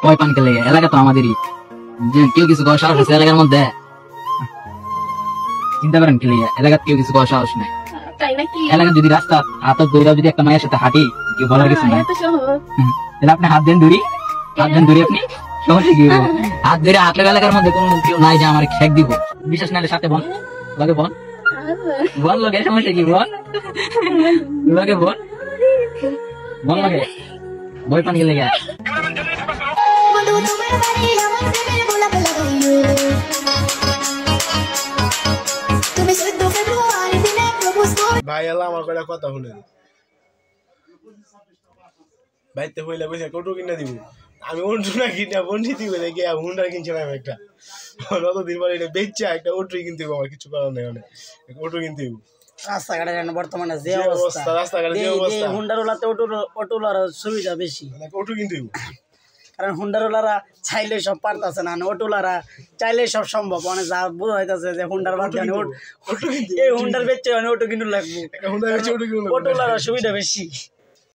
ভয় পান খেলে এলাকা তো আমাদেরই, কেউ কিছু করার সাহস আছে এলাকার মধ্যে? চিন্তা করেন খেলে এলাকার কেউ কিছু করার সাহস নাই। এলাকার যদি রাস্তা হাতের দৌড়া যদি একটা মায়ের সাথে হাঁটি কেউ বলার কিছু নাই। তাহলে আপনি হাত দেন দূরি, হাত দেন দূরি, আপনি সমস্যা কি? হাত ধরে হাতের এলাকার মধ্যে কোনো কেউ নাই যে আমার খেক দিব। বিশ্বাস নাহলে সাথে বল, লগে বল, বল লগে, সমস্যা কি? বল লগে, বল বল লগে, ভয় পান গেলে ভাই এলা আমার কয়টা কথা শুনেন। বাইতে হইলে কইছে কটু কিনা দিব, আমি অন্টু না কিনা বন্ডি দিব গিয়ে হুন্ডার কিনছিলাম একটা। অতদিন পরে এটা বেচা একটা অটোই কিনতে হবে, আমার কিছু করার নেই, অনেক অটো কিনতে হবে। রাস্তাঘাটে বর্তমানে যে অবস্থা, রাস্তাঘাটে যে অবস্থা, হুন্ডারওয়ালাতে অটোলার সুবিধা বেশি, অটো কিনতে হবে। কারণ হুন্ডারওয়ালারা চাইলে সব পারতেছে না, অটোলারা চাইলে সব সম্ভব। মানে যা বোঝা হইতেছে যে হুন্ডার বাদ এই হুন্ডার বেচে অটো কিনতে লাগবে, অটোলার সুবিধা বেশি।